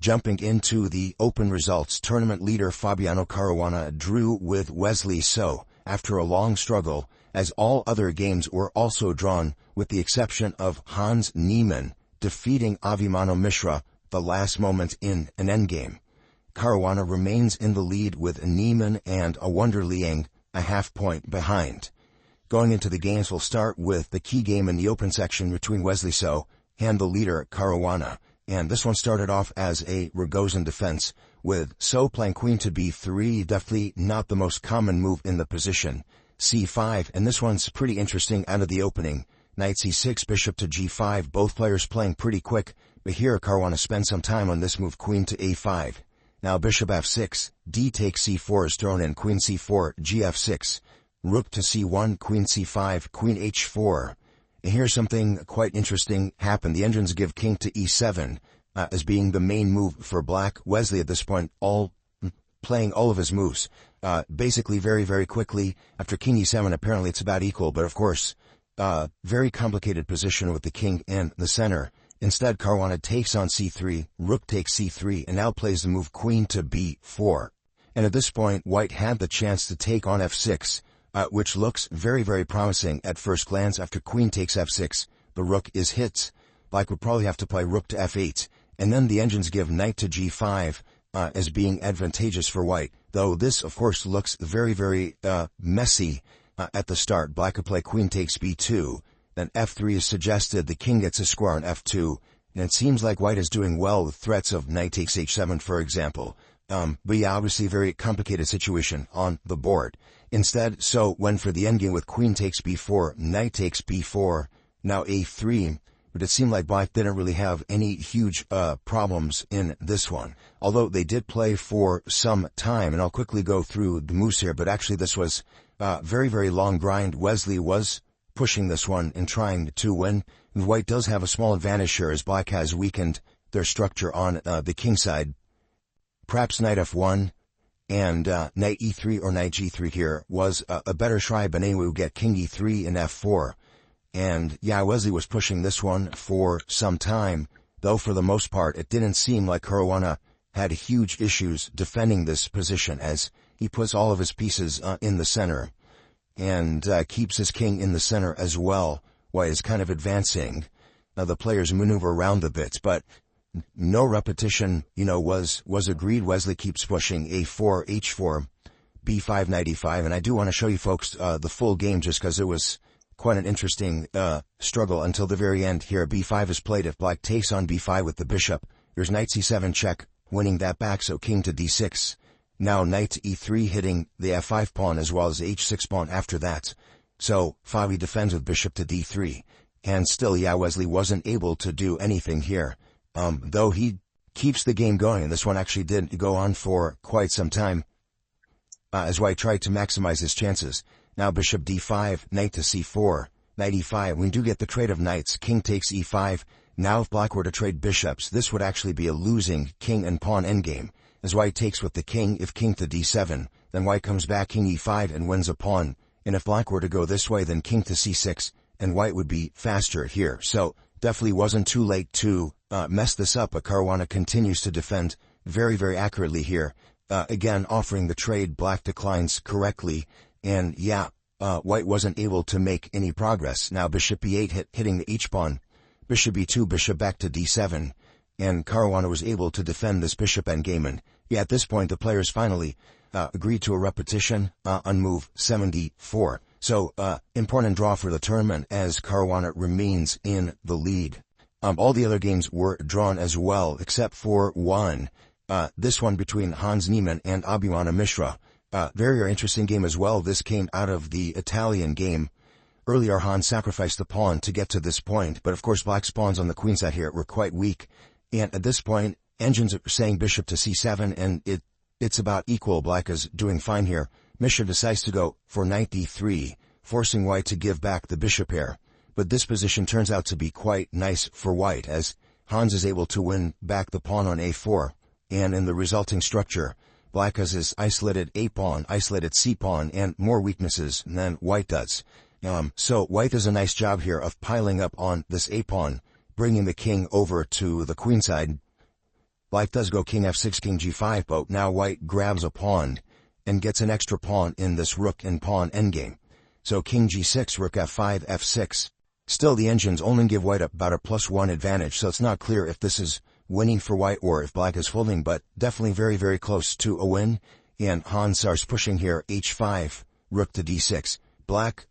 Jumping into the open results, tournament leader Fabiano Caruana drew with Wesley So after a long struggle, as all other games were also drawn, with the exception of Hans Niemann defeating Avimano Mishra the last moment in an endgame. Caruana remains in the lead with Niemann and Wonderliang a half-point behind. Going into the games, we'll start with the key game in the open section between Wesley So and the leader Caruana. And this one started off as a Rogozin defense, with So playing queen to b3, definitely not the most common move in the position. c5, and this one's pretty interesting out of the opening. Knight c6, bishop to g5, both players playing pretty quick, but here Caruana spends some time on this move, queen to a5. Now bishop f6, d takes c4 is thrown in, queen c4, gf6, rook to c1, queen c5, queen h4. And here's something quite interesting happened. The engines give king to e7 as being the main move for black. Wesley at this point playing all of his moves basically very, very quickly. After king e7, apparently it's about equal, but of course, very complicated position with the king in the center. Instead, Caruana takes on c3, rook takes c3, and now plays the move queen to b4. And at this point, white had the chance to take on f6, which looks very, very promising at first glance. After queen takes f6, the rook is hit. Black would probably have to play rook to f8, and then the engines give knight to g5 as being advantageous for white, though this, of course, looks very, very messy at the start. Black could play queen takes b2, then f3 is suggested, the king gets a square on f2, and it seems like white is doing well with threats of knight takes h7, for example. But yeah, obviously a very complicated situation on the board. Instead, So went for the endgame with queen takes b4, knight takes b4, now a3, but it seemed like black didn't really have any huge problems in this one. Although they did play for some time, and I'll quickly go through the moves here, but actually this was very, very long grind. Wesley was pushing this one and trying to win, and white does have a small advantage here as black has weakened their structure on the king side. Perhaps knight f1 and knight e3 or knight g3 here was a better try, but anyway we get king e3 and f4. And yeah, Wesley was pushing this one for some time, though for the most part it didn't seem like Caruana had huge issues defending this position, as he puts all of his pieces in the center and keeps his king in the center as well. White is kind of advancing. Now the players maneuver around a bit, but no repetition, was agreed. Wesley keeps pushing a4, h4, b5, knight e5, and I do want to show you folks the full game just because it was quite an interesting struggle until the very end here. b5 is played. If black takes on b5 with the bishop, there's knight c7 check, winning that back, so king to d6. Now knight to e3, hitting the f5 pawn as well as the h6 pawn after that. So Fabi defends with bishop to d3. And still, yeah, Wesley wasn't able to do anything here. Though he keeps the game going, and this one actually did go on for quite some time, as white tried to maximize his chances. Now bishop d5, knight to c4, knight e5. We do get the trade of knights. King takes e5. Now if black were to trade bishops, this would actually be a losing king and pawn endgame, as white takes with the king. If king to d7, then white comes back king e5 and wins a pawn. And if black were to go this way, then king to c6, and white would be faster here. So definitely wasn't too late to mess this up, but Caruana continues to defend very, very accurately here. Again, offering the trade, black declines correctly, and yeah, white wasn't able to make any progress. Now bishop e8 hitting the h-pawn, bishop e2, bishop back to d7, and Caruana was able to defend this bishop endgame. And yeah, at this point the players finally agreed to a repetition on move 74. So, important draw for the tournament as Caruana remains in the lead. All the other games were drawn as well, except for one. This one between Hans Niemann and Abimana Mishra. Very interesting game as well. This came out of the Italian game. Earlier, Hans sacrificed the pawn to get to this point, but of course black's pawns on the queen side here were quite weak. And at this point, engines are saying bishop to c7, and it's about equal. Black is doing fine here. Mishra decides to go for knight d3, forcing white to give back the bishop pair. But this position turns out to be quite nice for white, as Hans is able to win back the pawn on a4. And in the resulting structure, black has his isolated a-pawn, isolated c-pawn, and more weaknesses than white does. So white does a nice job here of piling up on this a-pawn, bringing the king over to the queen side. black does go king f6, king g5, but now white grabs a pawn and gets an extra pawn in this rook and pawn endgame. So king g6, rook f5, f6. Still, the engines only give white about a +1 advantage, so it's not clear if this is winning for white or if black is folding, but definitely very, very close to a win. And Hans starts pushing here, h5, rook to d6. Black,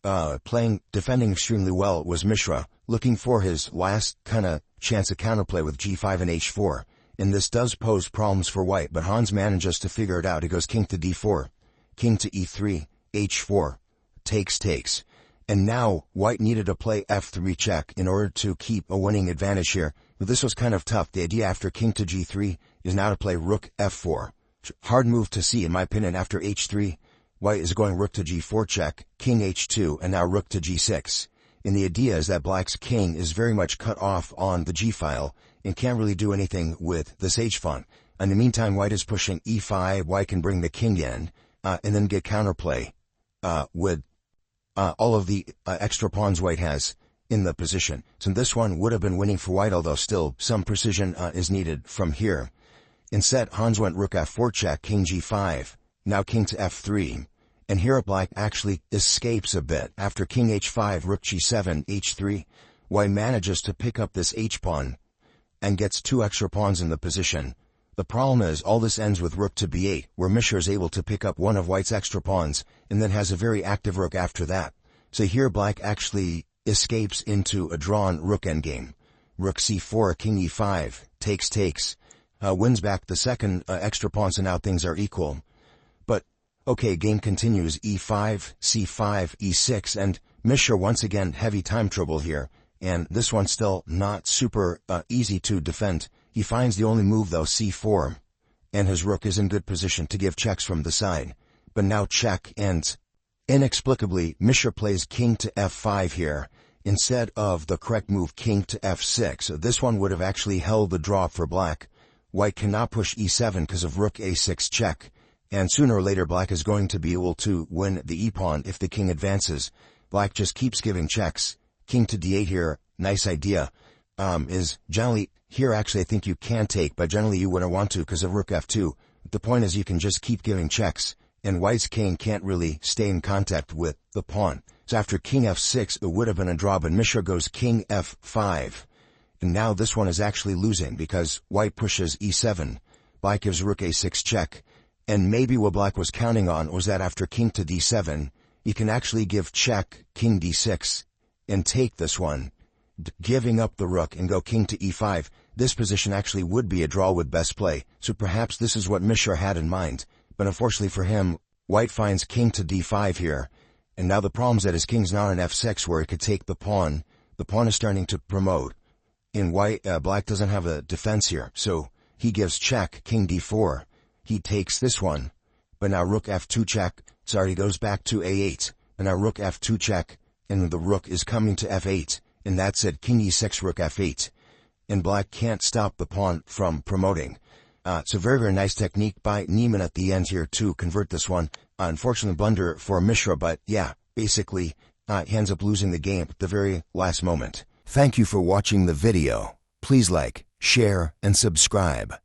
defending extremely well was Mishra, looking for his last kinda chance of counterplay with g5 and h4. And this does pose problems for white, but Hans manages to figure it out. He goes king to d4, king to e3, h4, takes. And now, white needed to play f3 check in order to keep a winning advantage here. But this was kind of tough. The idea after king to g3 is now to play rook f4. Hard move to see, in my opinion. After h3, white is going rook to g4 check, king h2, and now rook to g6. And the idea is that black's king is very much cut off on the g-file and can't really do anything with this h-pawn. In the meantime, white is pushing e5, white can bring the king in, and then get counterplay with all of the extra pawns white has in the position. So this one would have been winning for white, although still some precision is needed from here. Instead, Hans went rook f4 check, king g5, now king to f3. And here black actually escapes a bit. After king h5, rook g7, h3, white manages to pick up this h-pawn and gets 2 extra pawns in the position. The problem is all this ends with rook to b8, where Mishra is able to pick up one of white's extra pawns and then has a very active rook after that. So here black actually escapes into a drawn rook endgame. Rook c4, king e5, takes, wins back the second extra pawn, so now things are equal. But okay, game continues, e5, c5, e6, and Mishra once again heavy time trouble here, and this one's still not super easy to defend. He finds the only move though, c4, and his rook is in good position to give checks from the side. But now check, and inexplicably, Mishra plays king to f5 here, instead of the correct move, king to f6. So this one would have actually held the draw for black. White cannot push e7 because of rook a6 check, and sooner or later black is going to be able to win the e-pawn if the king advances. Black just keeps giving checks. King to d8 here, nice idea, is generally, here actually I think you can take, but generally you wouldn't want to because of rook f2. The point is you can just keep giving checks, and white's king can't really stay in contact with the pawn. So after king f6, it would have been a draw, but Mishra goes king f5. And now this one is actually losing because white pushes e7. Black gives rook a6 check. And maybe what black was counting on was that after king to d7, you can actually give check, king d6, and take this one, giving up the rook and go king to e5. This position actually would be a draw with best play, so perhaps this is what Mishra had in mind. But unfortunately for him, white finds king to d5 here. And now the problem is that his king's not on f6 where he could take the pawn. The pawn is starting to promote. In white, black doesn't have a defense here, so he gives check, king d4. He takes this one, but now rook f2 check, he goes back to a8, and now rook f2 check, and the rook is coming to f8, and that's it, king e6, rook f8. And black can't stop the pawn from promoting. So very, very nice technique by Neiman at the end here to convert this one. Unfortunately blunder for Mishra, but yeah, basically, he ends up losing the game at the very last moment. Thank you for watching the video. Please like, share, and subscribe.